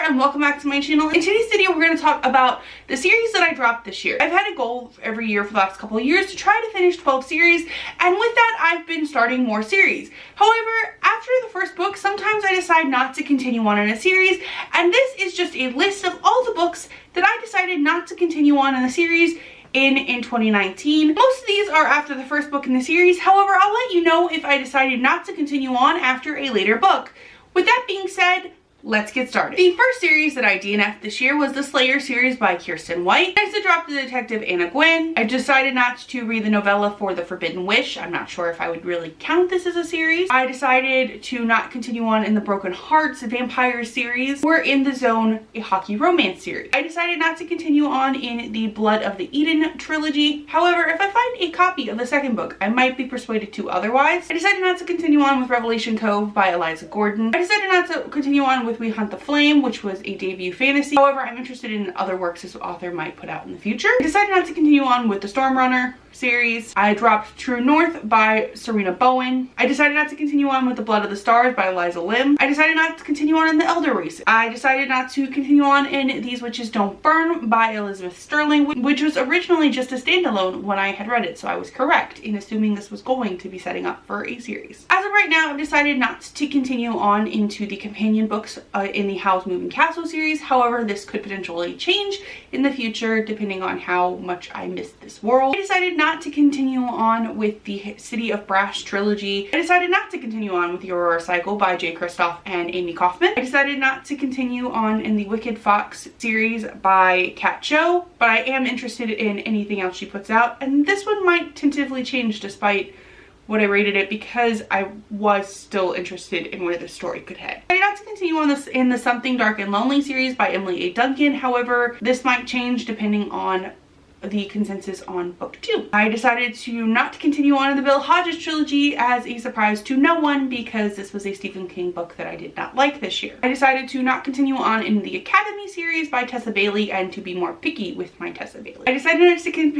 and welcome back to my channel. In today's video, we're going to talk about the series that I dropped this year. I've had a goal every year for the last couple of years to try to finish 12 series, and with that, I've been starting more series. However, after the first book, sometimes I decide not to continue on in a series, and this is just a list of all the books that I decided not to continue on in the series in 2019. Most of these are after the first book in the series. However, I'll let you know if I decided not to continue on after a later book. With that being said, let's get started. The first series that I DNF'd this year was the Slayer series by Kiersten White. Next, I dropped the detective Anna Gwyn. I decided not to read the novella for The Forbidden Wish. I'm not sure if I would really count this as a series. I decided to not continue on in the Broken Hearts vampire series or In the Zone, a hockey romance series. I decided not to continue on in the Blood of the Eden trilogy. However, if I find a copy of the second book, I might be persuaded to otherwise. I decided not to continue on with Revelation Cove by Eliza Gordon. I decided not to continue on with We Hunt the Flame, which was a debut fantasy. However, I'm interested in other works this author might put out in the future. I decided not to continue on with the Storm Runner series. I dropped True North by Serena Bowen. I decided not to continue on with The Blood of the Stars by Eliza Lim. I decided not to continue on in The Elder Race. I decided not to continue on in These Witches Don't Burn by Elizabeth Sterling, which was originally just a standalone when I had read it, so I was correct in assuming this was going to be setting up for a series. As of right now, I've decided not to continue on into the companion books in the Howl's Moving Castle series. However, this could potentially change in the future depending on how much I miss this world. I decided not to continue on with the City of Brass trilogy. I decided not to continue on with The Aurora Cycle by Jay Kristoff and Amy Kaufman. I decided not to continue on in the Wicked Fox series by Kat Cho, but I am interested in anything else she puts out, and this one might tentatively change despite what I rated it because I was still interested in where the story could head. I decided not to continue on this in the Something Dark and Lonely series by Emily A. Duncan. However, this might change depending on the consensus on book 2. I decided to not continue on in the Bill Hodges trilogy as a surprise to no one because this was a Stephen King book that I did not like this year. I decided to not continue on in the Academy series by Tessa Bailey and to be more picky with my Tessa Bailey. I decided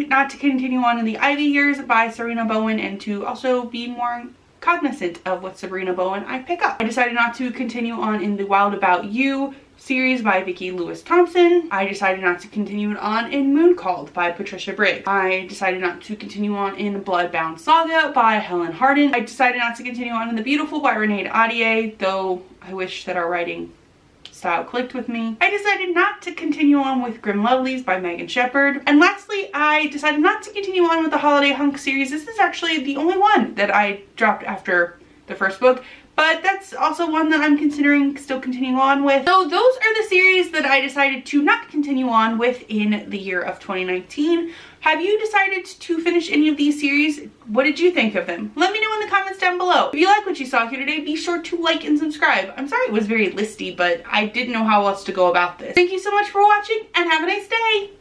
not to continue on in the Ivy Years by Serena Bowen and to also be more cognizant of what Sabrina Bowen I pick up. I decided not to continue on in the Wild About You series by Vicki Lewis Thompson. I decided not to continue on in Moon Called by Patricia Brigg. I decided not to continue on in Bloodbound Saga by Helen Hardin. I decided not to continue on in The Beautiful by Renee Audier, though I wish that our writing style clicked with me. I decided not to continue on with Grim Lovelies by Megan Shepherd. And lastly, I decided not to continue on with the Holiday Hunk series. This is actually the only one that I dropped after the first book, but that's also one that I'm considering still continuing on with. So those are the series that I decided to not continue on with in the year of 2019. Have you decided to finish any of these series? What did you think of them? Let me know in the comments down below. If you like what you saw here today, be sure to like and subscribe. I'm sorry it was very listy, but I didn't know how else to go about this. Thank you so much for watching and have a nice day.